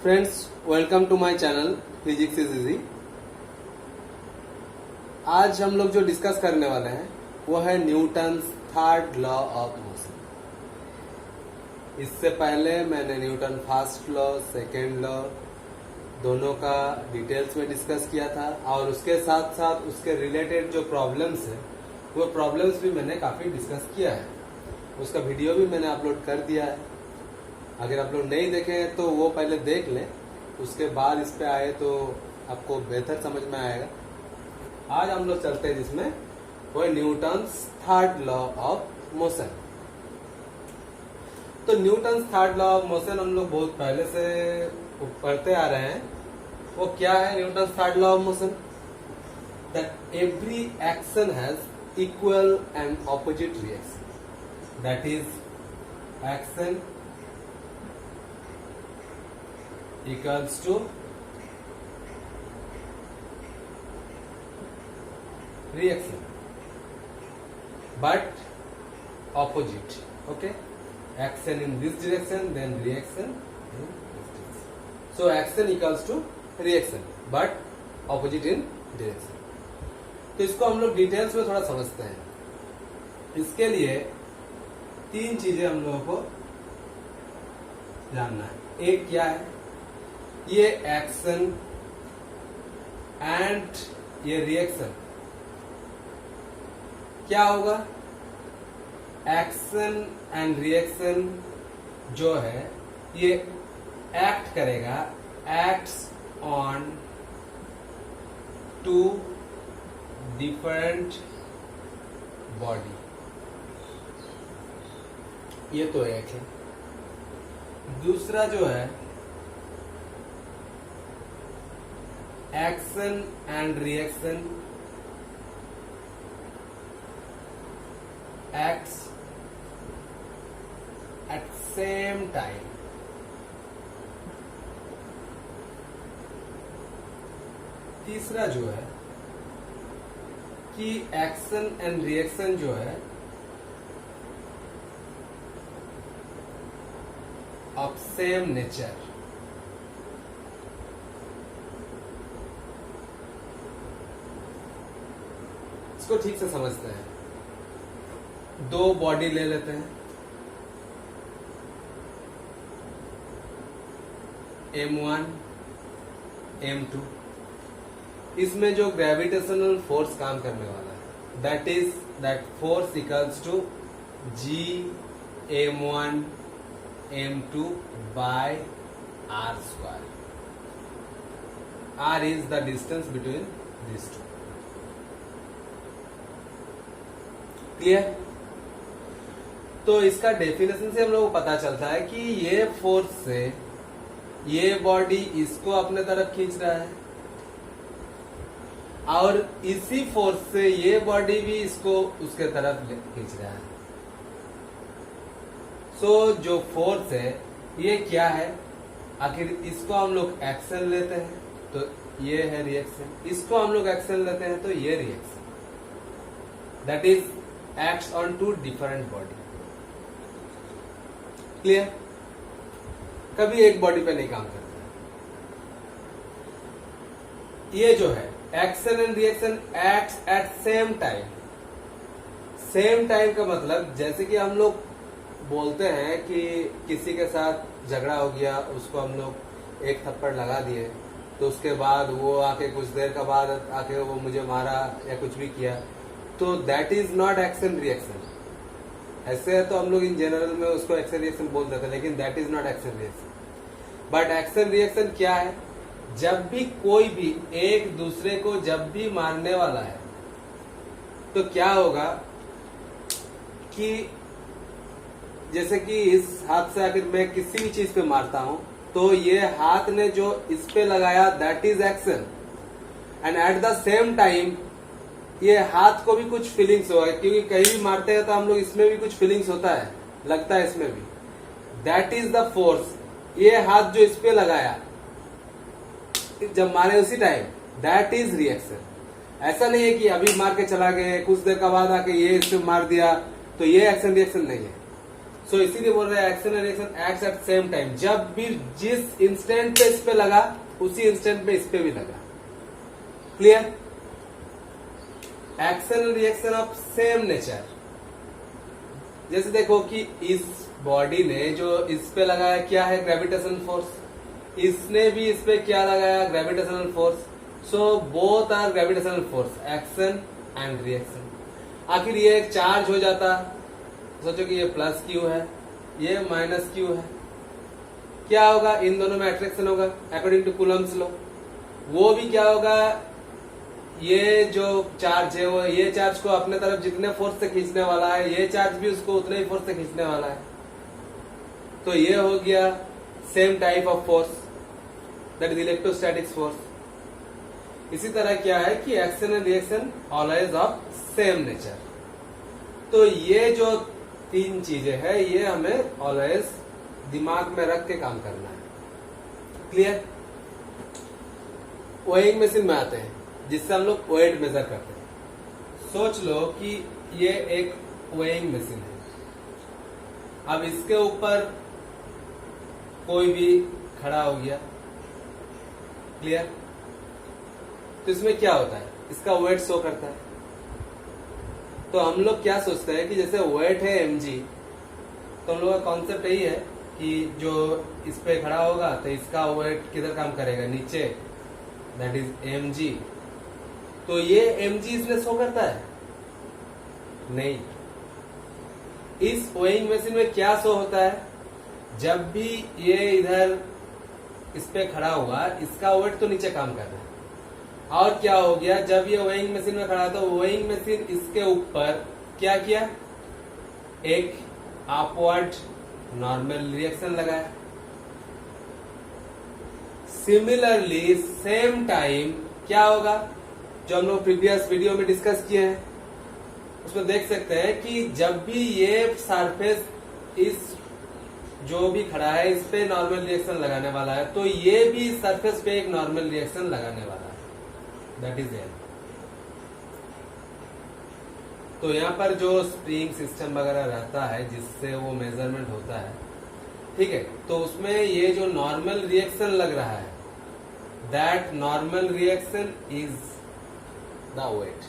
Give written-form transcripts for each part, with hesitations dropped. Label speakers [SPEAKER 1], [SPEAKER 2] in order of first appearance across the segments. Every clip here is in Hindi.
[SPEAKER 1] Friends, welcome to my channel physics is easy. आज हम लोग जो डिस्कस करने वाले हैं वो है Newton's third law of motion. इससे पहले मैंने Newton first law, second law दोनों का डिटेल्स में डिस्कस किया था और उसके साथ साथ उसके रिलेटेड जो प्रॉब्लम्स है वो प्रॉब्लम्स भी मैंने काफी डिस्कस किया है। उसका वीडियो भी मैंने अपलोड कर दिया है। अगर आप लोग नहीं देखे हैं तो वो पहले देख लें, उसके बाद इस पे आए तो आपको बेहतर समझ में आएगा। आज हम लोग चलते हैं जिसमें वो Newton's third law of motion. तो Newton's third law of motion हम लोग बहुत पहले से पढ़ते आ रहे हैं। वो क्या है Newton's third law of motion? That every action has equal and opposite reaction. That is action equals to reaction but opposite. Okay, action in this direction, then reaction in this direction. So action equals to reaction but opposite in direction. तो इसको हम लोग डिटेल्स में थोड़ा समझते हैं। इसके लिए तीन चीजें हम लोगों को जानना है। एक क्या है, ये एक्शन एंड ये रिएक्शन क्या होगा। एक्शन एंड रिएक्शन जो है ये एक्ट करेगा, acts on two different body. ये तो एक है। दूसरा जो है action and reaction acts at same time. तीसरा जो है कि एक्शन एंड रिएक्शन जो है ऑफ सेम नेचर। इसको ठीक से समझते हैं। दो बॉडी ले लेते हैं, M1 M2। इसमें जो ग्रेविटेशनल फोर्स काम करने वाला है that force equals to G M1 M2 by R square. R is the distance between these two. Clear? तो इसका डेफिनेशन से हम लोग को पता चलता है कि ये फोर्स से ये बॉडी इसको अपने तरफ खींच रहा है और इसी फोर्स से ये बॉडी भी इसको उसके तरफ खींच रहा है। सो जो फोर्स है ये क्या है, आखिर इसको हम लोग एक्शन लेते हैं तो ये है रिएक्शन, इसको हम लोग एक्शन लेते हैं तो ये reaction. That is acts on two different body. Clear? कभी एक बॉडी पे नहीं काम करता है। ये जो है action and reaction acts at same time. Same time का मतलब जैसे कि हम लोग बोलते हैं कि किसी के साथ झगड़ा हो गया, उसको हम लोग एक थप्पड़ लगा दिए तो उसके बाद वो आके कुछ देर का बाद आके वो मुझे मारा या कुछ भी किया, तो that is not action reaction. ऐसे है तो हम लोग इन जनरल में उसको एक्शन रिएक्शन बोल देते हैं, लेकिन that is not action reaction. But action reaction क्या है, जब भी कोई भी एक दूसरे को जब भी मारने वाला है तो क्या होगा कि जैसे कि इस हाथ से आखिर मैं किसी भी चीज पे मारता हूं तो ये हाथ ने जो इस पे लगाया that is action and at the same time ये हाथ को भी कुछ फीलिंग्स होगा, क्योंकि कहीं भी मारते हैं तो हम लोग इसमें भी कुछ फीलिंग्स होता है, लगता है इसमें भी। That is the force. ये हाथ जो इस पे लगाया जब मारे उसी टाइम, दैट इज रिएक्शन। ऐसा नहीं है कि अभी मार के चला गए कुछ देर का बाद आके ये इससे मार दिया तो ये एक्शन रिएक्शन नहीं है। सो इसीलिए बोल रहे हैं action and reaction acts at same time. जब भी जिस इंस्टेंट पे इस पे लगा उसी इंस्टेंट पे इस पे भी लगा। Clear? Action and reaction of same nature. जैसे देखो कि इस बॉडी ने जो इस पे लगाया क्या है, ग्रेविटेशनल फोर्स, इसने भी इस पे क्या लगाया, gravitational force. So both are gravitational force, action and reaction. आखिर ये एक चार्ज हो जाता, सोचो कि ये प्लस क्यू है, ये माइनस क्यू है, क्या होगा, इन दोनों में अट्रैक्शन होगा अकॉर्डिंग टू कूलम्स लॉ। वो भी क्या होगा, ये जो चार्ज है वो ये चार्ज को अपने तरफ जितने फोर्स से खींचने वाला है, ये चार्ज भी उसको उतने ही फोर्स से खींचने वाला है। तो ये हो गया same type of force, that is electrostatics force. इसी तरह क्या है कि action and reaction always of same nature. तो ये जो तीन चीजें हैं ये हमें ऑलवेज दिमाग में रख के काम करना है। क्लियर? वेइंग मशीन में आते हैं जिससे हम लोग वेट मेजर करते हैं। सोच लो कि ये एक वेइंग मशीन है। अब इसके ऊपर कोई भी खड़ा हो गया। क्लियर? तो इसमें क्या होता है, इसका वेट शो करता है। तो हम लोग क्या सोचते हैं कि जैसे वेट है mg, तो हम लोग का कॉन्सेप्ट यही है कि जो इस पे खड़ा होगा तो इसका वेट किधर काम करेगा, नीचे, दैट इज mg। तो ये mg इसने शो करता है? नहीं। इस वेइंग मशीन में क्या शो होता है, जब भी ये इधर इस पे खड़ा हुआ इसका वेट तो नीचे काम कर रहा है, और क्या हो गया, जब ये वेइंग मशीन में खड़ा तो वेइंग मशीन इसके ऊपर क्या किया, एक अपवर्ड नॉर्मल रिएक्शन लगाया। सिमिलरली सेम टाइम क्या होगा, जो हम लोग प्रीवियस वीडियो में डिस्कस किए हैं उसमें देख सकते हैं कि जब भी ये सरफेस इस जो भी खड़ा है इस पे नॉर्मल रिएक्शन लगाने वाला है, तो ये भी सरफेस पे एक नॉर्मल रिएक्शन लगाने वाला है, दैट इज एन। तो यहाँ पर जो स्प्रिंग सिस्टम वगैरह रहता है जिससे वो मेजरमेंट होता है, ठीक है, तो उसमें ये जो नॉर्मल रिएक्शन लग रहा है, that normal reaction is the weight.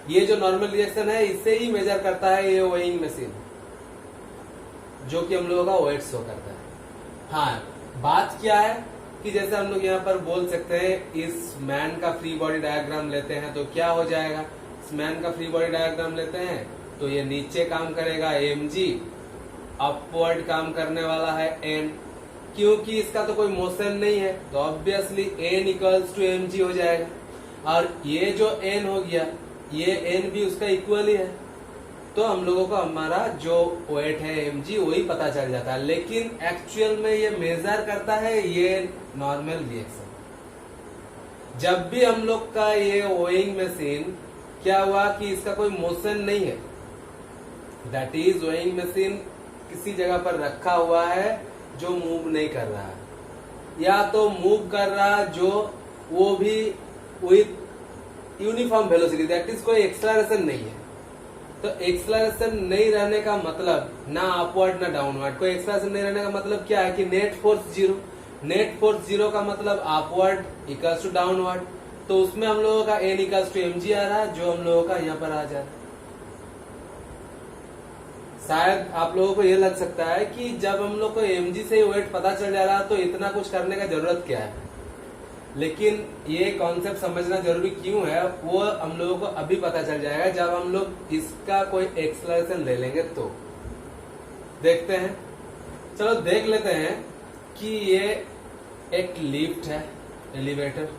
[SPEAKER 1] ये जो नॉर्मल रिएक्शन है इससे ही मेजर करता है ये वेइंग मशीन, जो कि हम लोगों का वेट शो करता है। हाँ, बात क्या है कि जैसे हम लोग यहाँ पर बोल सकते हैं इस मैन का फ्री बॉडी डायग्राम लेते हैं तो क्या हो जाएगा, इस मैन का फ्री बॉडी डायग्राम लेते हैं तो ये नीचे काम करेगा mg, अपवर्ड काम करने वाला है n, क्योंकि इसका तो कोई मोशन नहीं है तो obviously n equals to mg हो जाएगा। और ये जो n हो गया ये n भी उसका इक्वल ही है, तो हम लोगों को हमारा जो वेट है mg वही पता चल जाता है। लेकिन एक्चुअल में ये मेजर करता है ये नॉर्मल रिएक्शन। जब भी हम लोग का ये वेइंग मशीन क्या हुआ कि इसका कोई मोशन नहीं है, दैट इज वेइंग मशीन किसी जगह पर रखा हुआ है जो मूव नहीं कर रहा है, या तो मूव कर रहा जो वो भी with uniform velocity, that is कोई एक्सेलरेशन नहीं है। तो एक्सेलरेशन नहीं रहने का मतलब ना अपवर्ड ना डाउनवर्ड, कोई एक्सेलरेशन नहीं रहने का मतलब क्या है कि net force zero. Net force zero का मतलब अपवर्ड इक्वल्स टू डाउनवर्ड, तो उसमें हम लोगों का n इक्वल्स टू mg आ रहा है, जो हम लोगों का यहाँ पर आ जा रहा है। शायद आप लोगों को ये लग सकता है कि जब हम लोग को mg से वेट पता चल जा रहा है तो इतना कुछ करने का जरूरत क्या है, लेकिन ये कॉन्सेप्ट समझना जरूरी क्यों है वो हम लोगों को अभी पता चल जाएगा जब हम लोग इसका कोई एक्सेलरेशन ले लेंगे। तो देखते हैं, चलो देख लेते हैं कि ये एक लिफ्ट है, एलिवेटर,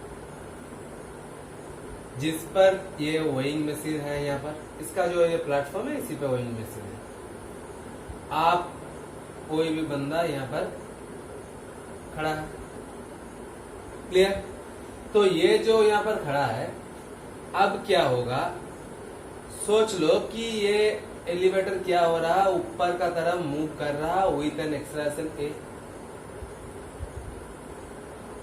[SPEAKER 1] जिस पर ये वेइंग मशीन है। यहाँ पर इसका जो ये प्लेटफॉर्म है इसी पे वेइंग मशीन है। आप कोई भी बंदा यहाँ पर खड़ा है, क्लियर। तो ये जो यहाँ पर खड़ा है, अब क्या होगा, सोच लो कि ये एलिवेटर क्या हो रहा है, ऊपर का तरफ मूव कर रहा विथ एन एक्सेलरेशन a।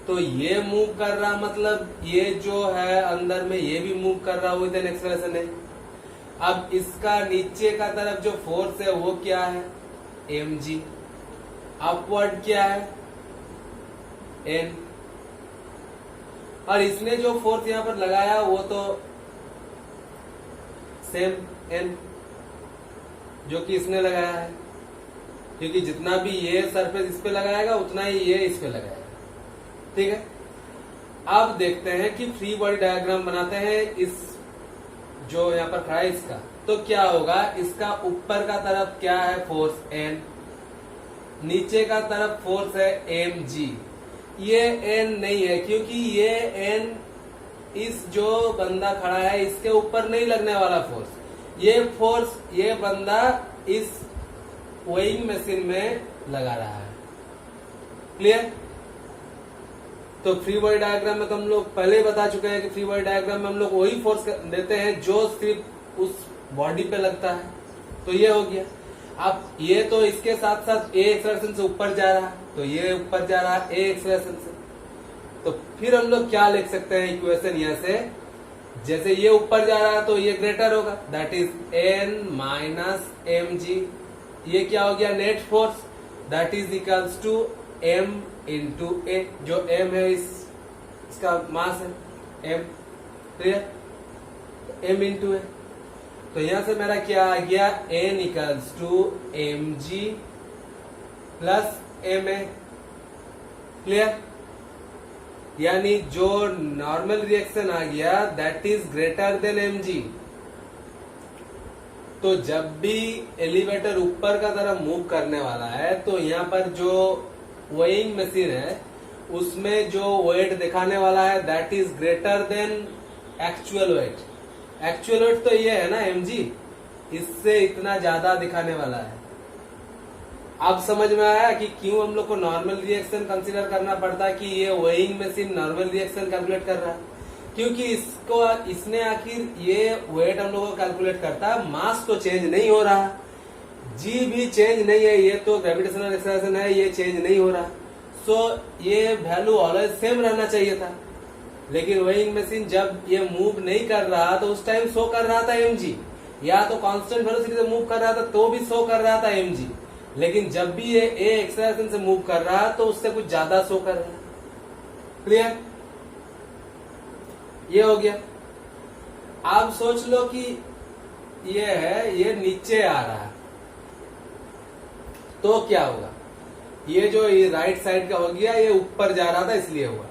[SPEAKER 1] तो ये मूव कर रहा मतलब ये जो है अंदर में ये भी मूव कर रहा विथ एन एक्सेलरेशन a। अब इसका नीचे का तरफ जो फोर्स है वो क्या है, mg। अपवर्ड क्या है, n। और इसने जो फोर्स यहां पर लगाया वो तो सेम n जो कि इसने लगाया है, क्योंकि जितना भी ये सरफेस इस पे लगाएगा उतना ही ये इस पे लगाएगा। ठीक है, अब देखते हैं कि फ्री बॉडी डायग्राम बनाते हैं इस जो यहाँ पर खड़ा है इसका। तो क्या होगा, इसका ऊपर का तरफ क्या है, फोर्स N, नीचे का तरफ फोर्स है mg। ये N नहीं है क्योंकि ये N इस जो बंदा खड़ा है इसके ऊपर नहीं लगने वाला फोर्स। ये फोर्स ये बंदा इस वेइंग मशीन में लगा रहा है। क्लियर? तो फ्री बॉडी डायग्राम में तो हम लोग पहले ही बता चुके हैं कि फ्री बॉडी डायग्राम में हम लोग वही फोर्स देते हैं जो सिर्फ उस बॉडी पे लगता है। तो ये हो गया। अब ये तो इसके साथ साथ ए एक्सेलरेशन से ऊपर जा रहा है, तो ये ऊपर जा रहा है ए एक्सेलरेशन से। तो फिर हम लोग क्या लिख सकते हैं इक्वेशन यहाँ से, जैसे ये ऊपर जा रहा है तो ये ग्रेटर होगा, that is n minus mg। ये क्या हो गया, net force, that is equals to m into a, जो m है इसका मास है m। Clear? m into a. तो यहां से मेरा क्या आ गया, n equals to mg plus ma। Clear? यानी जो नॉर्मल रिएक्शन आ गया that is greater than mg। तो जब भी एलिवेटर ऊपर का तरफ मूव करने वाला है तो यहाँ पर जो वेइंग मशीन है उसमें जो वेट दिखाने वाला है that is greater then actual wait. Actual wait तो ये है ना mg, इससे इतना ज्यादा दिखाने वाला है। अब समझ में आया कि क्यों हम लोग को नॉर्मल रिएक्शन कंसीडर करना पड़ता है कि ये weighing machine normal reaction calculate कर रहा है, क्योंकि इसने आखिर ये वेट हम लोग को कैलकुलेट करता है, मास तो चेंज नहीं हो रहा, जी भी चेंज नहीं है, ये तो ग्रेविटेशनल एक्सेलरेशन है, ये चेंज नहीं हो रहा। सो ये वैल्यू ऑलवेज सेम रहना चाहिए था। लेकिन वेइंग मशीन जब ये मूव नहीं कर रहा तो उस टाइम शो कर रहा था mg, या तो कांस्टेंट वेलोसिटी से मूव कर रहा था तो भी शो कर रहा था mg। लेकिन जब भी ये ए एक्सेलरेशन से मूव कर रहा तो उससे कुछ ज्यादा शो कर रहा है। क्लियर? ये हो गया। आप सोच लो कि ये है, ये नीचे आ रहा है तो क्या होगा, ये जो ये राइट साइड का हो गया ये ऊपर जा रहा था इसलिए हुआ,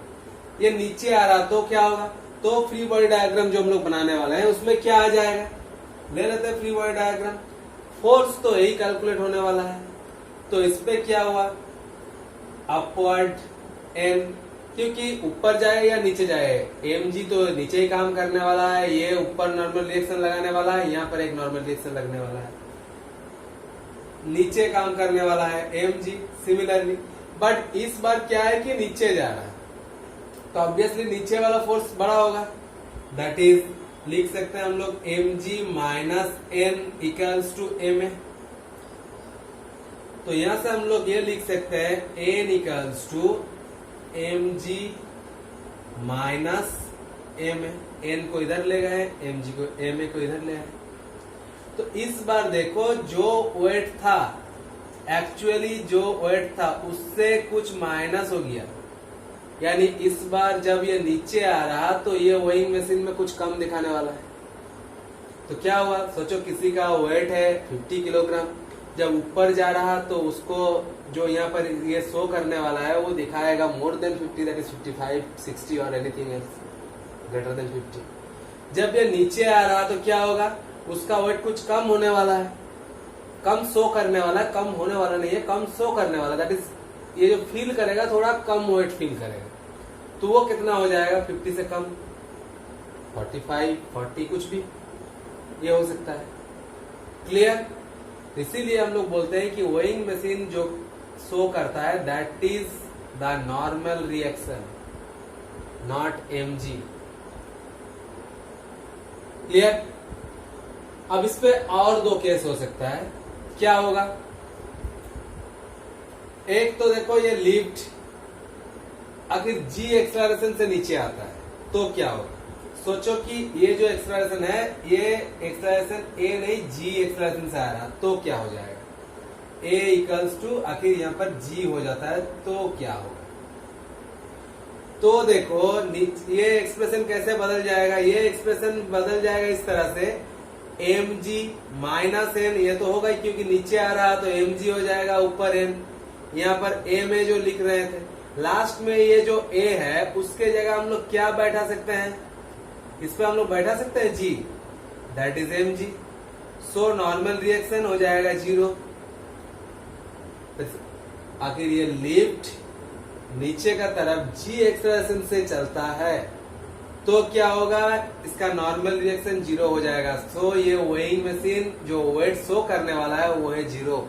[SPEAKER 1] ये नीचे आ रहा तो क्या होगा। तो फ्री बॉडी डायग्राम जो हम लोग बनाने वाले हैं उसमें क्या आ जाएगा, ले लेते हैं फ्री बॉडी डायग्राम। फोर्स तो यही कैलकुलेट होने वाला है, तो इस पे क्या हुआ, अपवर्ड n, क्योंकि ऊपर जाए या नीचे जाए mg तो नीचे ही काम करने वाला है, ये ऊपर नॉर्मल रिएक्शन लगाने वाला है, यहाँ पर एक नॉर्मल रिएक्शन लगने वाला है, नीचे काम करने वाला है mg सिमिलरली। बट इस बार क्या है कि नीचे जा रहा है तो ऑब्वियसली नीचे वाला फोर्स बड़ा होगा, दैट इज लिख सकते हैं हम लोग mg minus n equals to ma। तो यहां से हम लोग ये लिख सकते हैं n equals to mg minus ma। n को इधर ले गए, mg को ma को इधर ले आए। तो इस बार देखो जो वेट था, एक्चुअली जो वेट था उससे कुछ माइनस हो गया, यानी इस बार जब ये नीचे आ रहा तो ये वेइंग मशीन में कुछ कम दिखाने वाला है। तो क्या हुआ, सोचो किसी का वेट है 50 किलोग्राम, जब ऊपर जा रहा तो उसको जो यहाँ पर ये शो करने वाला है वो दिखाएगा मोर देन 50, दैट इज 55, 60 और एनीथिंग एल्स ग्रेटर देन 50। जब ये नीचे आ रहा तो क्या होगा, उसका वेट कुछ कम होने वाला है, कम शो करने वाला है, कम होने वाला नहीं है, कम शो करने वाला, दैट इज ये जो फील करेगा थोड़ा कम वेट फील करेगा। तो वो कितना हो जाएगा, 50 से कम 45, 40 कुछ भी ये हो सकता है। क्लियर? इसीलिए हम लोग बोलते हैं कि वेइंग मशीन जो शो करता है that is the normal reaction, not mg। Clear? अब इस पे और दो केस हो सकता है, क्या होगा, एक तो देखो ये लिफ्ट आखिर g एक्सेलरेशन से नीचे आता है तो क्या होगा, सोचो कि ये जो एक्सप्रेशन है ये एक्सप्रेशन ए नहीं जी एक्सप्रेशन से आ रहा, तो क्या हो जाएगा? ए इक्वल्स टू आखिर यहाँ पर जी हो जाता है, तो क्या होगा? तो देखो ये एक्सप्रेशन कैसे बदल जाएगा? ये एक्सप्रेशन बदल जाएगा इस तरह से, एम जी माइनस एन, ये तो होगा ही क्योंकि नीचे आ रहा तो एम जी हो जाएगा, ऊपर एन, यहाँ पर ए में जो लिख रहे थे लास्ट में ये जो ए है उसके जगह हम लोग क्या बैठा सकते हैं? इस पे हम लोग बैठा सकते हैं g, that is m g. So normal reaction हो जाएगा 0। आखिर ये लिफ्ट नीचे का तरफ जी एक्सप्रेशन से चलता है तो क्या होगा? इसका नॉर्मल रिएक्शन 0 हो जाएगा। सो ये वेइंग मशीन जो वेट शो करने वाला है वो है 0।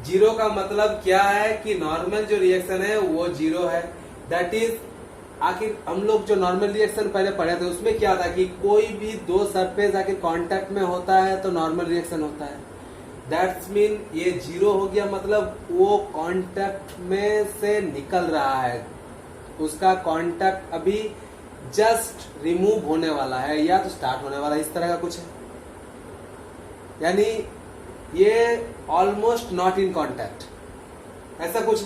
[SPEAKER 1] 0 का मतलब क्या है कि नॉर्मल जो रिएक्शन है वो 0 है। दैट इज, आखिर हम लोग जो नॉर्मल रिएक्शन पहले पढ़े थे उसमें क्या था कि कोई भी दो सरफेस आखिर कांटेक्ट में होता है तो नॉर्मल रिएक्शन होता है। दैट्स मीन ये 0 हो गया, मतलब वो कांटेक्ट में से निकल रहा है, उसका कांटेक्ट अभी जस्ट रिमूव होने वाला है या तो स्टार्ट होने वाला है, इस तरह का कुछ है। यानी ये ऑलमोस्ट नॉट इन कांटेक्ट, ऐसा कुछ।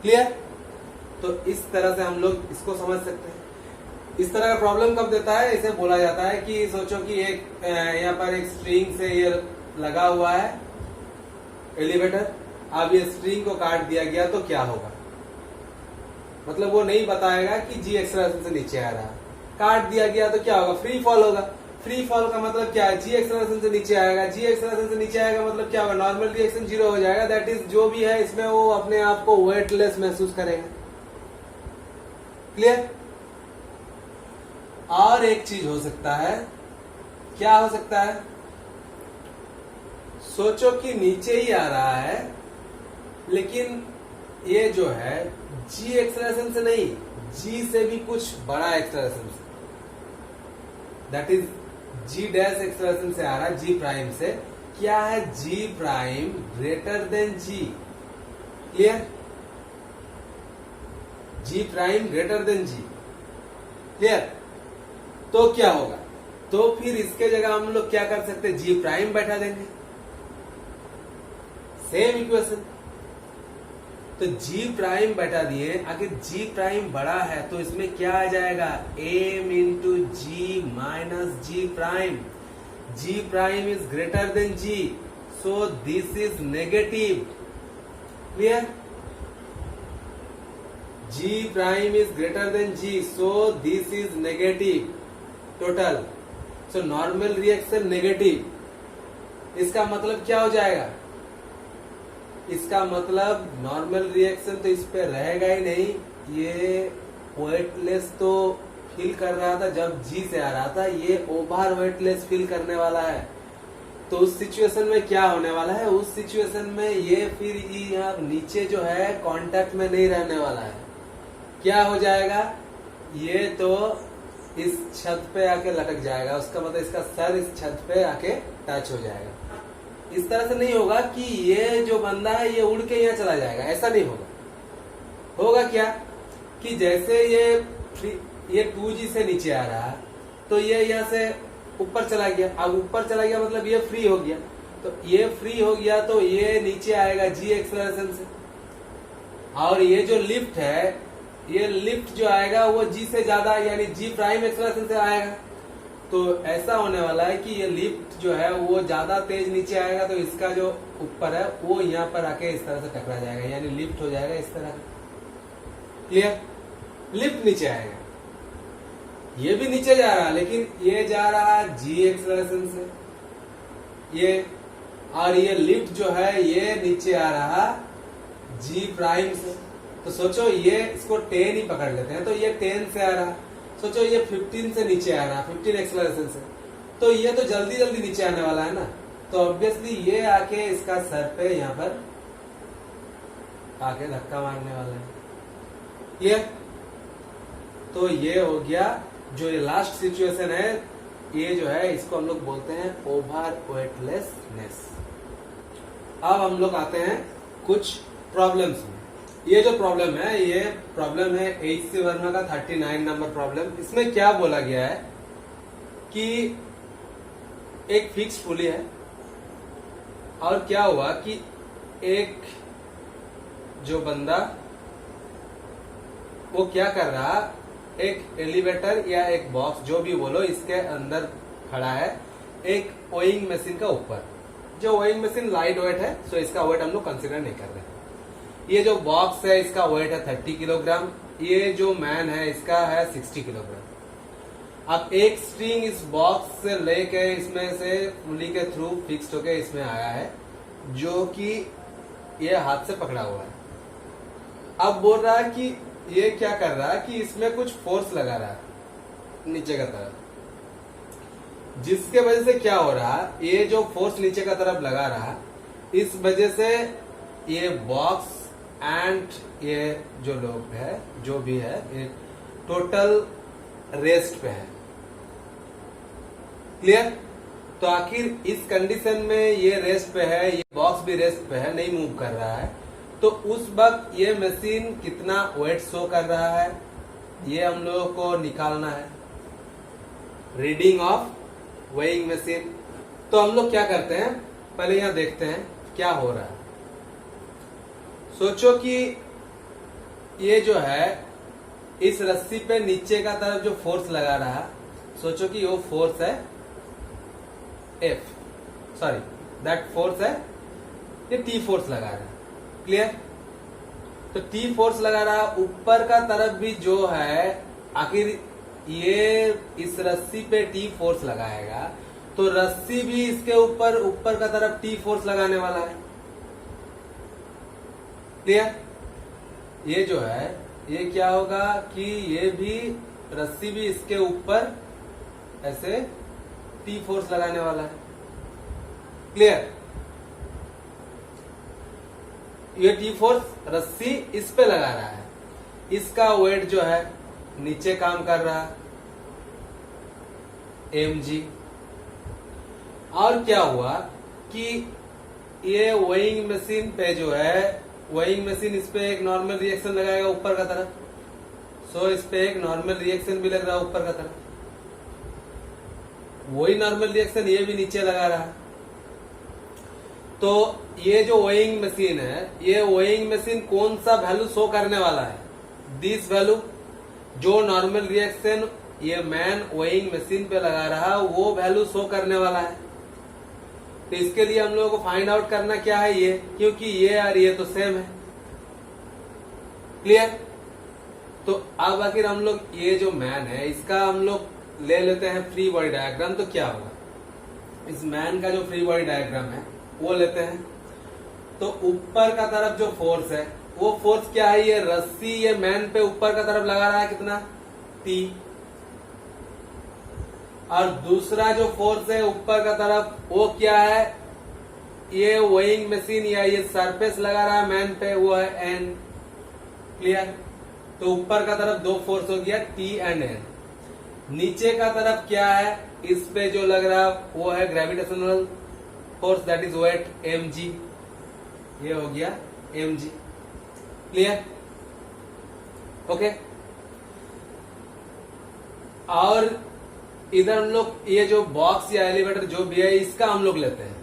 [SPEAKER 1] क्लियर? तो इस तरह से हम लोग इसको समझ सकते हैं। इस तरह का प्रॉब्लम कब देता है? इसे बोला जाता है कि सोचो कि एक यहाँ पर एक स्ट्रिंग से ये लगा हुआ है एलिवेटर, अब ये स्ट्रिंग को काट दिया गया तो क्या होगा? मतलब वो नहीं बताएगा कि जी एक्सेलरेशन से नीचे आ रहा है, काट दिया गया तो क्या होगा? फ्री फॉल होगा। फ्री फॉल का मतलब क्या है? जी एक्सेलरेशन से नीचे आएगा, जी एक्सेलरेशन से नीचे आएगा मतलब क्या होगा? नॉर्मल रिएक्शन 0 हो जाएगा। दैट इज जो भी है इसमें वो अपने आप को वेटलेस महसूस करेगा। क्लियर? और एक चीज हो सकता है, क्या हो सकता है? सोचो कि नीचे ही आ रहा है लेकिन ये जो है जी एक्सेलरेशन से नहीं, जी से भी कुछ बड़ा एक्सेलरेशन से, that is g dash acceleration से आ रहा है, जी प्राइम से। क्या है? G prime greater than g. Clear? G prime greater than g. Clear? तो क्या होगा? तो फिर इसके जगह हम लोग क्या कर सकते हैं? जी प्राइम बैठा देंगे, सेम इक्वेशन। तो जी प्राइम बैठा दिए, आखिर जी प्राइम बड़ा है तो इसमें क्या आ जाएगा? M into g minus g prime. G prime is greater than g, so this is negative. Clear? G prime is greater than g, so this is negative total. So normal reaction negative. इसका मतलब क्या हो जाएगा? इसका मतलब नॉर्मल रिएक्शन तो इस पे रहेगा ही नहीं, ये वेटलेस तो फील कर रहा था जब जी से आ रहा था, ये ओवर वेटलेस फील करने वाला है। तो उस सिचुएशन में क्या होने वाला है? उस सिचुएशन में ये फिर यहाँ नीचे जो है कांटेक्ट में नहीं रहने वाला है। क्या हो जाएगा? ये तो इस छत पे आके लटक जाएगा, उसका मतलब इसका सर इस छत पे आके टच हो जाएगा। इस तरह से नहीं होगा कि ये जो बंदा है ये उड़ के यहाँ चला जाएगा, ऐसा नहीं होगा। होगा क्या कि जैसे ये 2G से नीचे आ रहा है तो ये यहाँ से ऊपर चला गया। अब ऊपर चला गया मतलब ये फ्री हो गया, तो ये फ्री हो गया तो ये नीचे आएगा जी एक्सेलरेशन से। और ये जो लिफ्ट है, ये लिफ्ट जो आएगा वो जी से ज्यादा यानी जी प्राइम एक्सेलरेशन से आएगा। तो ऐसा होने वाला है कि ये लिफ्ट जो है वो ज्यादा तेज नीचे आएगा तो इसका जो ऊपर है वो यहाँ पर आके इस तरह से टकरा जाएगा, यानी लिफ्ट हो जाएगा इस तरह। क्लियर? लिफ्ट नीचे आएगा, ये भी नीचे जा रहा है लेकिन ये जा रहा है जी एक्सेलरेशन से, ये, और ये लिफ्ट जो है ये नीचे आ रहा जी प्राइम से। तो सोचो ये इसको 10 ही पकड़ लेते हैं, तो ये 10 से आ रहा, सोचो ये 15 से नीचे आ रहा, 15 एक्सेलरेशन से, तो ये तो जल्दी जल्दी नीचे आने वाला है ना। तो ऑब्वियसली ये आके इसका सर पे यहाँ पर आके धक्का मारने वाला है। ये तो ये हो गया जो ये लास्ट सिचुएशन है, ये जो है इसको हम लोग बोलते हैं ओवर वेटलेसनेस। अब हम लोग आते हैं कुछ प्रॉब्लम्स में। ये जो प्रॉब्लम है, ये प्रॉब्लम है H.C. वर्मा का 39 नंबर प्रॉब्लम। इसमें क्या बोला गया है कि एक फिक्स पुली है और क्या हुआ कि एक जो बंदा वो क्या कर रहा, एक एलिवेटर या एक बॉक्स जो भी बोलो, इसके अंदर खड़ा है एक ओइंग मशीन का ऊपर। जो ओइंग मशीन लाइट वेट है, सो इसका वेट हम लोग कंसिडर नहीं कर रहे। ये जो बॉक्स है इसका वेट है 30 किलोग्राम। ये जो मैन है इसका है 60 किलोग्राम। अब एक स्ट्रिंग इस बॉक्स से लेके इसमें से पुली के थ्रू फिक्स्ड होके इसमें आया है, जो कि ये हाथ से पकड़ा हुआ है। अब बोल रहा है कि ये क्या कर रहा है कि इसमें कुछ फोर्स लगा रहा है नीचे का तरफ, जिसके वजह से क्या हो रहा है, ये जो फोर्स नीचे का तरफ लगा रहा, इस वजह से ये बॉक्स एंड ये जो लोग है, जो भी है, ये टोटल रेस्ट पे है। क्लियर? तो आखिर इस कंडीशन में ये रेस्ट पे है, ये बॉक्स भी रेस्ट पे है, नहीं मूव कर रहा है, तो उस वक्त ये मशीन कितना वेट शो कर रहा है, ये हम लोगों को निकालना है। Reading of weighing machine. तो हम लोग क्या करते हैं, पहले यहां देखते हैं क्या हो रहा है। सोचो कि ये जो है इस रस्सी पे नीचे का तरफ जो फोर्स लगा रहा, सोचो कि वो फोर्स है F, सॉरी दैट फोर्स है, ये T फोर्स लगा रहा है। क्लियर? तो T फोर्स लगा रहा, ऊपर का तरफ भी जो है, आखिर ये इस रस्सी पे T फोर्स लगाएगा, तो रस्सी भी इसके ऊपर का तरफ T फोर्स लगाने वाला है। क्लियर? ये जो है, ये क्या होगा कि ये भी रस्सी भी इसके ऊपर ऐसे T फोर्स लगाने वाला है। क्लियर? ये T फोर्स रस्सी इस पे लगा रहा है, इसका वेट जो है नीचे काम कर रहा है mg। और क्या हुआ कि ये वेइंग मशीन पे जो है, वेइंग मशीन इस पे एक नॉर्मल रिएक्शन लगाएगा ऊपर का तरफ, सो इस पे एक नॉर्मल रिएक्शन भी लग रहा है ऊपर का तरफ। वही नॉर्मल रिएक्शन ये भी नीचे लगा रहा है। तो ये जो वेइंग मशीन है, ये वेइंग मशीन कौन सा वैल्यू शो करने वाला है, दिस वैल्यू। जो नॉर्मल रिएक्शन ये मैन वेइंग मशीन पे लगा रहा, वो वैल्यू शो करने वाला है। तो इसके लिए हम लोगों को फाइंड आउट करना क्या है, ये, क्योंकि ये और ये तो सेम है। क्लियर? तो अब आखिर हम लोग ये जो मैन है इसका हम लोग ले लेते हैं फ्री बॉडी डायग्राम। तो क्या होगा, इस मैन का जो फ्री बॉडी डायग्राम है वो लेते हैं। तो ऊपर का तरफ जो फोर्स है, वो फोर्स क्या है, ये रस्सी ये मैन पे ऊपर का तरफ लगा रहा है कितना, T। और दूसरा जो फोर्स है ऊपर का तरफ, वो क्या है, ये वेइंग मशीन या ये सरफेस लगा रहा है मैन पे, वो है N। क्लियर? तो ऊपर का तरफ दो फोर्स हो गया T एंड N। नीचे का तरफ क्या है, इस पे जो लग रहा वो है gravitational force, that is weight mg। ये हो गया mg। क्लियर? ओके। और इधर हम लोग ये जो बॉक्स या एलिवेटर जो भी है, इसका हम लोग लेते हैं।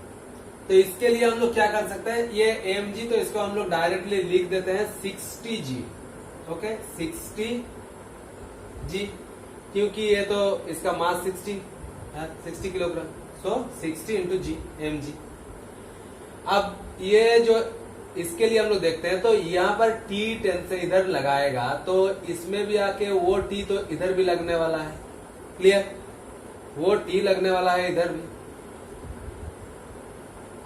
[SPEAKER 1] तो इसके लिए हम लोग क्या कर सकते हैं, ये mg, तो इसको हम लोग डायरेक्टली लिख देते हैं 60g। ओके, 60g, क्योंकि ये तो इसका मास 60 किलोग्राम, सो 60 इंटू जी mg। अब ये जो इसके लिए हम लोग देखते हैं, तो यहाँ पर T10 से इधर लगाएगा, तो इसमें भी आके वो T तो इधर भी लगने वाला है। क्लियर? वो T लगने वाला है इधर भी।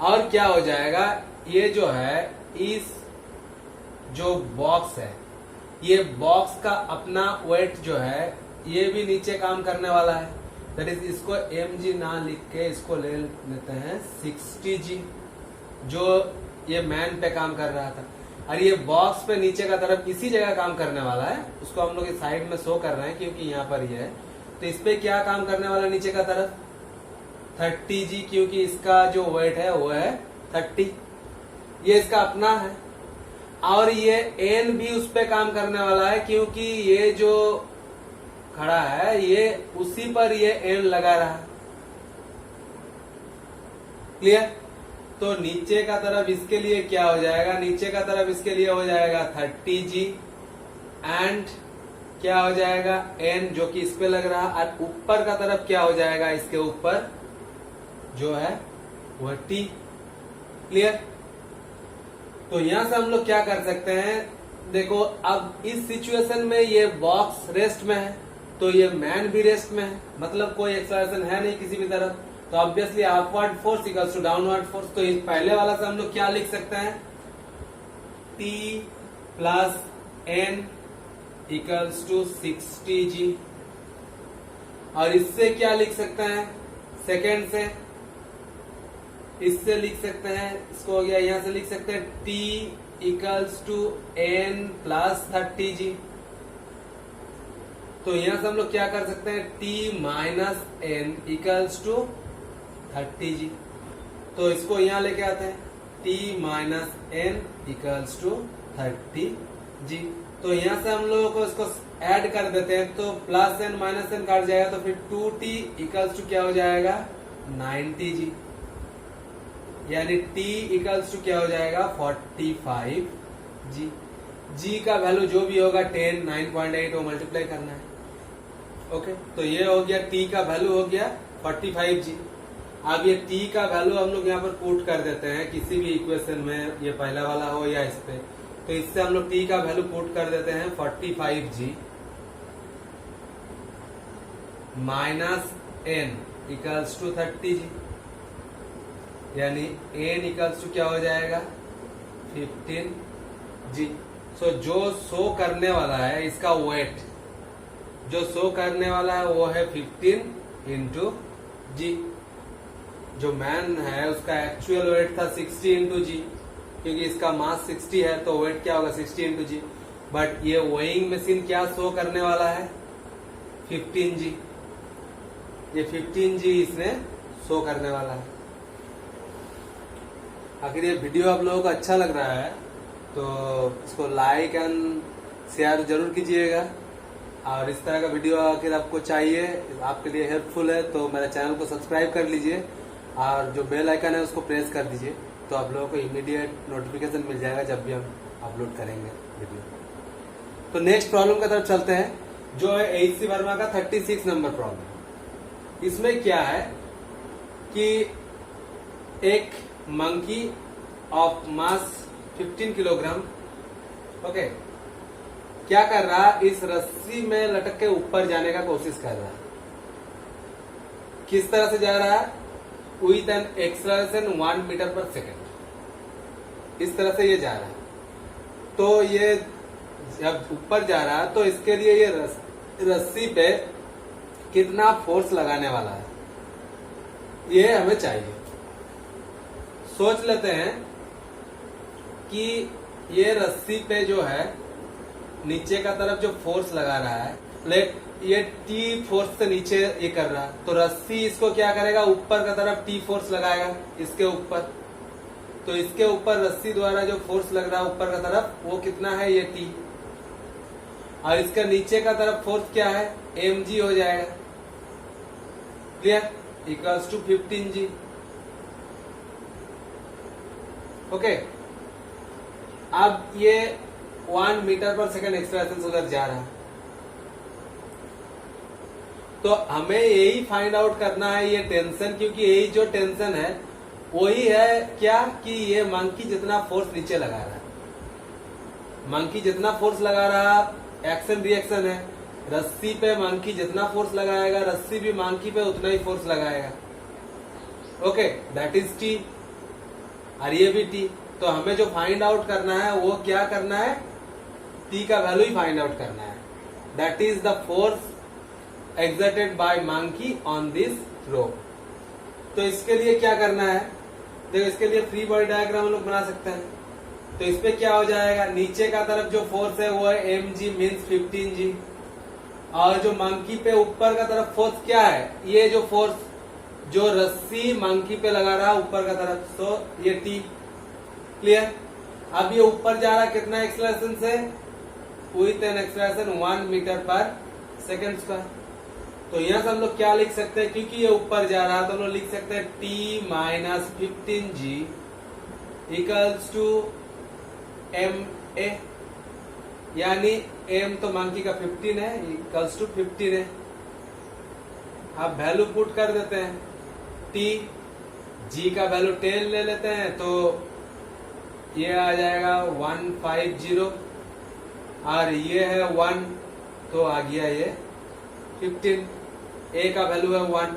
[SPEAKER 1] और क्या हो जाएगा, ये जो है इस जो बॉक्स है, ये बॉक्स का अपना वेट जो है ये भी नीचे काम करने वाला है। दैट इज, इसको mg ना लिख के इसको ले लेते हैं 60g, जो ये मैन पे काम कर रहा था। और ये बॉक्स पे नीचे का तरफ इसी जगह काम करने वाला है, उसको हम लोग इस साइड में शो कर रहे हैं क्योंकि यहाँ पर ये है। तो इस पे क्या काम करने वाला नीचे का तरफ, 30g, क्योंकि इसका जो वेट है वो है 30। ये इसका अपना है। और ये एन भी उस पे काम करने वाला है, क्योंकि ये जो खड़ा है ये उसी पर ये एन लगा रहा है। क्लियर? तो नीचे का तरफ इसके लिए क्या हो जाएगा, नीचे का तरफ इसके लिए हो जाएगा 30G एंड क्या हो जाएगा एन जो कि इस पे लग रहा है, और ऊपर का तरफ क्या हो जाएगा इसके ऊपर जो है वह T। क्लियर? तो यहां से हम लोग क्या कर सकते हैं, देखो अब इस सिचुएशन में ये बॉक्स रेस्ट में है तो ये मैन भी रेस्ट में है, मतलब कोई एक्सलरेशन है नहीं किसी भी तरफ, तो obviously upward force equals to downward force. तो इस पहले वाला से हम लोग क्या लिख सकते हैं, T plus N equals to 60G। और इससे क्या लिख सकते हैं, सेकेंड से इससे लिख सकते हैं, इसको हो गया, यहां से लिख सकते हैं T equals to N plus 30G। तो यहां से हम लोग क्या कर सकते हैं, T minus N equals to 30G। तो इसको यहां लेके आते हैं, T minus N equals to 30G। तो यहां से हम लोगों को इसको ऐड कर देते हैं, तो प्लस N माइनस N काट जाएगा, तो फिर 2T इक्वल्स टू क्या हो जाएगा 90G, यानी T इक्वल्स टू क्या हो जाएगा 45G। G का वैल्यू जो भी होगा 10 9.8 वो मल्टीप्लाई करना है। ओके, तो ये हो गया T का वैल्यू हो गया 45G। अब ये T का वैल्यू हम लोग यहाँ पर पुट कर देते हैं किसी भी इक्वेशन में, ये पहला वाला हो या इस पे, तो इससे हम लोग T का वैल्यू पुट कर देते हैं 45G minus N equals to 30G, यानी N इक्वल्स टू क्या हो जाएगा 15G। सो जो शो करने वाला है इसका वेट जो शो करने वाला है वो है 15 इंटू G। जो मैन है उसका एक्चुअल वेट था 60 इंटू G, क्योंकि इसका मास 60 है तो वेट क्या होगा 60 इंटू G। बट ये वेइंग मशीन क्या शो करने वाला है 15G, ये 15G इसने शो करने वाला है। अगर ये वीडियो आप लोगों को अच्छा लग रहा है तो इसको लाइक एंड शेयर जरूर कीजिएगा, और इस तरह का वीडियो अगर आपको चाहिए, आपके लिए हेल्पफुल है, तो मेरे चैनल को सब्सक्राइब कर लीजिए और जो बेल आइकन है उसको प्रेस कर दीजिए, तो आप लोगों को इमीडिएट नोटिफिकेशन मिल जाएगा जब भी हम अपलोड करेंगे वीडियो। तो नेक्स्ट प्रॉब्लम की तरफ चलते हैं, जो है HC वर्मा का 36 नंबर प्रॉब्लम। इसमें क्या है कि एक monkey of mass 15 kilogram okay क्या कर रहा है, इस रस्सी में लटक के ऊपर जाने का कोशिश कर रहा है। किस तरह से जा रहा है, विथ एन एक्सलरेशन 1 मीटर पर सेकेंड, इस तरह से ये जा रहा है। तो ये जब ऊपर जा रहा है तो इसके लिए ये रस्सी पे कितना फोर्स लगाने वाला है ये हमें चाहिए। सोच लेते हैं कि ये रस्सी पे जो है नीचे का तरफ जो फोर्स लगा रहा है, ये T फोर्स से नीचे ये कर रहा है, तो रस्सी इसको क्या करेगा, ऊपर का तरफ T फोर्स लगाएगा इसके ऊपर। तो इसके ऊपर रस्सी द्वारा जो फोर्स लग रहा है ऊपर का तरफ वो कितना है, ये T, और इसका नीचे का तरफ फोर्स क्या है mg हो जाएगा। Clear? Equals to 15G। Okay, अब ये 1 मीटर पर सेकेंड एक्सलरेशन से उधर जा रहा है, तो हमें यही फाइंड आउट करना है ये टेंशन, क्योंकि यही जो टेंशन है वही है क्या कि ये मंकी जितना फोर्स नीचे लगा रहा है, मंकी जितना फोर्स लगा रहा है एक्शन रिएक्शन है, रस्सी पे मंकी जितना फोर्स लगाएगा रस्सी भी मंकी पे उतना ही फोर्स लगाएगा। ओके, दैट इज T, और ये भी T। तो हमें जो फाइंड आउट करना है वो क्या करना है, T का वैल्यू ही फाइंड आउट करना है। That is the force exerted by monkey on this रोप। तो इसके लिए क्या करना है, देखो इसके लिए फ्री बॉडी डायग्राम हम लोग बना सकते हैं। तो इसपे क्या हो जाएगा, नीचे का तरफ जो फोर्स है वो है mg मीन्स 15G, और जो मंकी पे ऊपर का तरफ फोर्स क्या है, ये जो फोर्स जो रस्सी मंकी पे लगा रहा है ऊपर का तरफ, तो ये T। क्लियर? अब ये ऊपर जा रहा है कितना एक्सेलरेशन से, विथ एन एक्सेलरेशन 1 मीटर पर सेकेंड स्क्वायर। तो यहां से हम लोग क्या लिख सकते हैं, क्योंकि ये ऊपर जा रहा है तो हम लोग लिख सकते हैं t minus 15g equals to ma, यानी m तो मंकी का 15 है, इक्वल्स टू 15 है। अब वैल्यू पुट कर देते हैं, t g का वैल्यू 10 ले लेते हैं तो ये आ जाएगा 150 और ये है 1 तो आ गया ये 15, a का वैल्यू है 1।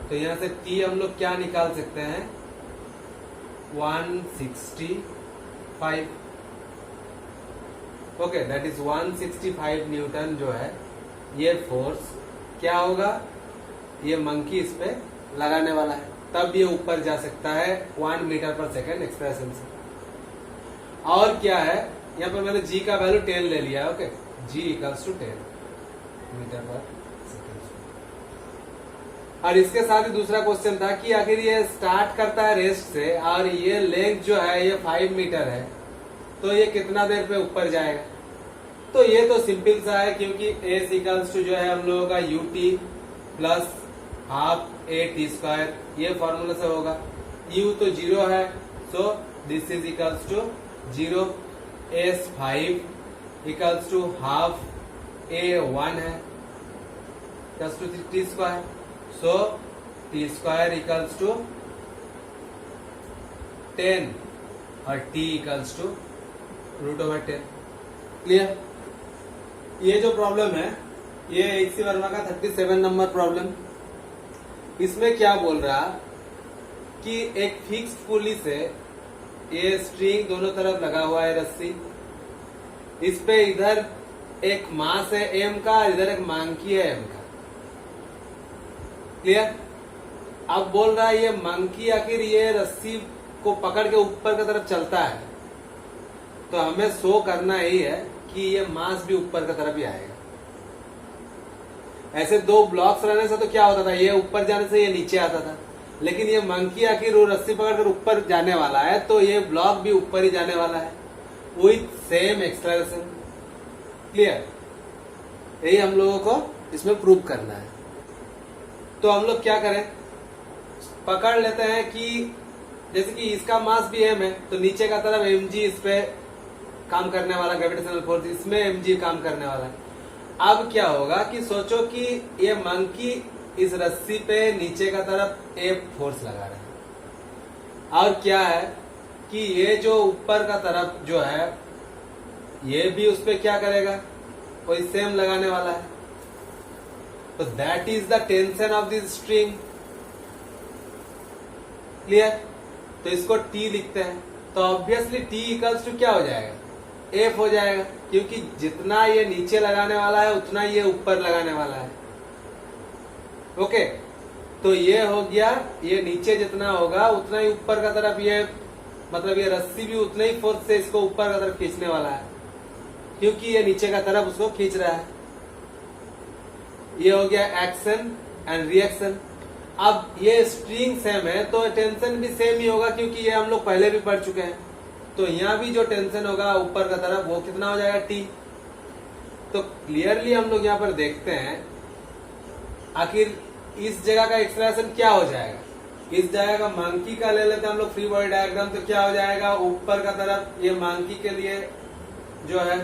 [SPEAKER 1] तो यहां से t हम लोग क्या निकाल सकते हैं, 165। ओके, दैट इज 165 न्यूटन जो है ये फोर्स क्या होगा, ये मंकी इस पे लगाने वाला है, तब ये ऊपर जा सकता है 1 मीटर पर सेकेंड एक्सप्रेशन से। और क्या है, यहाँ पर मैंने g का वैल्यू 10 ले लिया है। Okay, g equals to 10 metre पर सेकेंड। और इसके साथ ही दूसरा क्वेश्चन था कि आखिर ये स्टार्ट करता है रेस्ट से और ये लेंथ जो है ये 5 मीटर है, तो ये कितना देर पे ऊपर जाएगा। तो ये तो सिंपल सा है, क्योंकि s इक्वल्स टू जो है हम लोगों का ut plus half a t square, ये फॉर्मूला से होगा। u तो 0 है, so this is equals to 0। s 5 equals to half a 1 है plus two t square, so t square equals to 10 और t इक्वल्स टू √10। क्लियर। ये जो प्रॉब्लम है ये HC वर्मा का 37 नंबर प्रॉब्लम। इसमें क्या बोल रहा कि एक फिक्स्ड पुली से ये स्ट्रिंग दोनों तरफ लगा हुआ है रस्सी, इस पे इधर एक मास है m का, इधर एक मंकी है m का। क्लियर। अब बोल रहा है ये मंकी आखिर ये रस्सी को पकड़ के ऊपर की तरफ चलता है, तो हमें शो करना ही है कि ये मास भी ऊपर की तरफ ही आएगा। ऐसे दो ब्लॉक्स रहने से तो क्या होता था, ये ऊपर जाने से ये नीचे आता था, लेकिन ये मंकी आखिर वो रस्सी पकड़कर ऊपर जाने वाला है, तो ये ब्लॉक भी ऊपर ही जाने वाला है विथ सेम एक्सेलरेशन। क्लियर। यही हम लोगों को इसमें प्रूव करना है। तो हम लोग क्या करें, पकड़ लेते हैं कि जैसे कि इसका मास भी m है, तो नीचे का तरफ mg इस पे काम करने वाला, ग्रेविटेशनल फोर्स इसमें mg काम करने वाला है। अब क्या होगा कि सोचो कि ये मंकी इस रस्सी पे नीचे का तरफ एक फोर्स लगा रहा है, और क्या है कि ये जो ऊपर का तरफ जो है ये भी उस पे क्या करेगा, कोई सेम लगाने वाला है। तो that is the tension of this string. Clear. तो इसको T लिखते हैं, तो ऑब्वियसली T इक्वल्स टू क्या हो जाएगा, F हो जाएगा, क्योंकि जितना ये नीचे लगाने वाला है उतना ये ऊपर लगाने वाला है। ओके, तो ये हो गया, ये नीचे जितना होगा उतना ही ऊपर का तरफ ये, मतलब ये रस्सी भी उतने ही फोर्स से इसको ऊपर का तरफ खींचने वाला है, क्योंकि ये नीचे का तरफ उसको खींच रहा है। ये हो गया एक्शन एंड रिएक्शन। अब ये स्ट्रिंग सेम है तो टेंशन भी सेम ही होगा, क्योंकि ये हम लोग पहले भी पढ़ चुके हैं। तो यहाँ भी जो टेंशन होगा ऊपर का तरफ वो कितना हो जाएगा, T। तो क्लियरली हम लोग यहाँ पर देखते हैं आखिर इस जगह का एक्सप्रेशन क्या हो जाएगा। इस जगह का मंकी का ले लेते हैं हम लोग फ्री बॉडी डायग्राम, तो क्या हो जाएगा, ऊपर का तरफ ये मंकी के लिए जो है,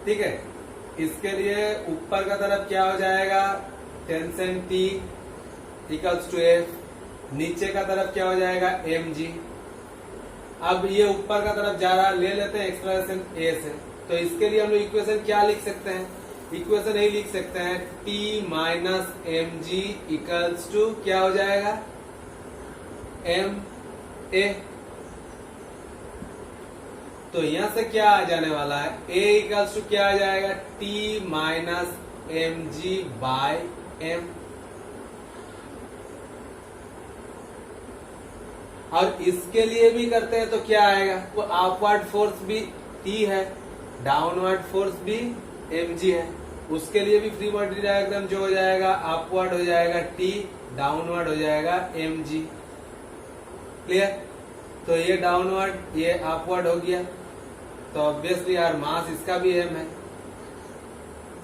[SPEAKER 1] ठीक है, इसके लिए ऊपर का तरफ क्या हो जाएगा, tension T equals to F। नीचे का तरफ क्या हो जाएगा, mg। अब ये ऊपर का तरफ जा रहा, ले लेते हैं एक्सप्रेशन A से। तो इसके लिए हम लोग इक्वेशन क्या लिख सकते हैं, इक्वेशन यही लिख सकते हैं T minus mg equals to क्या हो जाएगा, ma। तो यहां से क्या आ जाने वाला है, A इक्वल्स टू क्या आ जाएगा, T minus mg by m। और इसके लिए भी करते हैं तो क्या आएगा, वो अपवर्ड फोर्स भी T है, डाउनवर्ड फोर्स भी mg है। उसके लिए भी फ्री बॉडी डायग्राम जो हो जाएगा, अपवर्ड हो जाएगा T, डाउनवर्ड हो जाएगा mg। क्लियर। तो ये डाउनवर्ड ये अपवर्ड हो गया, तो ऑब्वियसली यार मास इसका भी m है।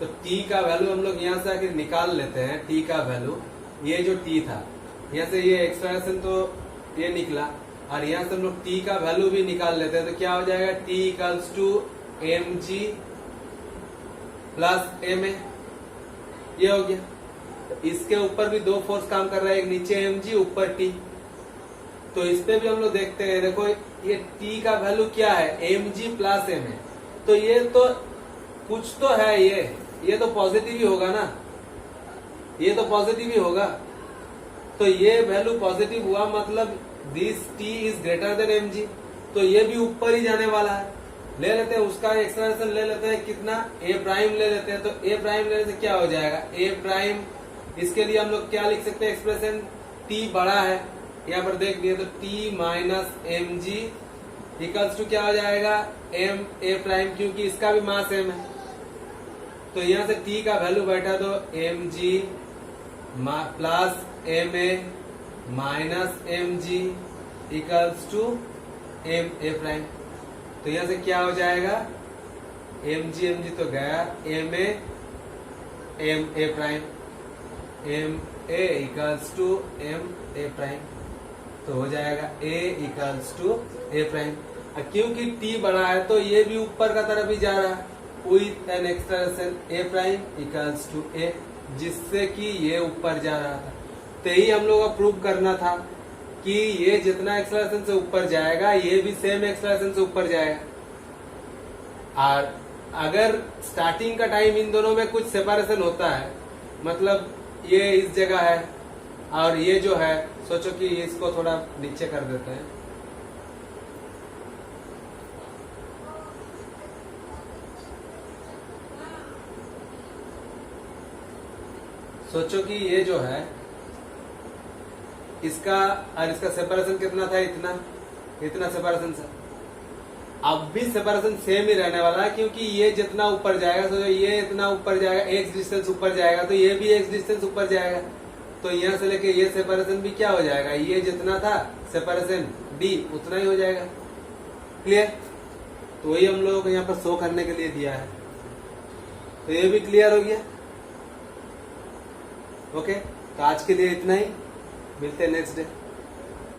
[SPEAKER 1] तो t का वैल्यू हम लोग यहाँ से आके निकाल लेते हैं। t का वैल्यू ये जो t था, यहाँ से ये एक्सप्रेशन तो ये निकला, और यहाँ से हम लोग t का वैल्यू भी निकाल लेते हैं। तो क्या हो जाएगा, t equals to mg plus ma, ये हो गया। तो इसके ऊपर भी दो फोर्स काम कर रहा है, एक नीचे mg ऊपर t। तो इस पे भी हम लोग देखते हैं, देखो ये t का वैल्यू क्या है, mg प्लस ma। तो ये तो कुछ तो है, ये तो पॉजिटिव ही होगा ना, ये तो पॉजिटिव ही होगा। तो ये वैल्यू पॉजिटिव हुआ, मतलब this t is greater than mg, तो ये भी ऊपर ही जाने वाला है। ले लेते हैं उसका एक्सप्रेशन, ले लेते हैं कितना, a प्राइम ले लेते हैं। तो a प्राइम लेने से क्या हो जाएगा, a प्राइम, इसके लिए हम लोग क्या लिख सकते हैं एक्सप्रेशन, t बड़ा है, यहाँ पर देख लिए, तो t minus m g equals to क्या हो जाएगा, m a प्राइम, क्योंकि इसका भी मास m है। तो यहाँ से t का वैल्यू बैठा, तो m g plus m a minus m g equals to m a prime. तो यहाँ से क्या हो जाएगा, एम जी तो गया, m a prime, m a equals to m a prime. तो हो जाएगा a equals to a prime. क्योंकि t बड़ा है तो ये भी ऊपर का तरफ ही जा रहा है, with an expression a prime equals to a, जिससे कि ये ऊपर जा रहा था। तो यही हम लोग को प्रूव करना था कि ये जितना एक्सप्रेशन से ऊपर जाएगा ये भी सेम एक्सप्रेशन से ऊपर जाएगा। और अगर स्टार्टिंग का टाइम इन दोनों में कुछ सेपरेशन होता है, मतलब ये इस जगह है और ये जो है, सोचो कि इसको थोड़ा नीचे कर देते हैं, सोचो कि ये जो है इसका और इसका सेपरेशन कितना था, इतना सेपरेशन से। अब भी सेपरेशन सेम ही रहने वाला है, क्योंकि ये जितना ऊपर जाएगा, सोचो ये इतना ऊपर जाएगा, x डिस्टेंस ऊपर जाएगा, तो ये भी x डिस्टेंस ऊपर जाएगा। तो यहाँ से लेके ये सेपरेशन भी क्या हो जाएगा, ये जितना था सेपरेशन d उतना ही हो जाएगा। क्लियर? तो वही हम लोगों को यहाँ पर शो करने के लिए दिया है। तो ये भी क्लियर हो गया। ओके, तो आज के लिए इतना ही, मिलते हैं नेक्स्ट डे।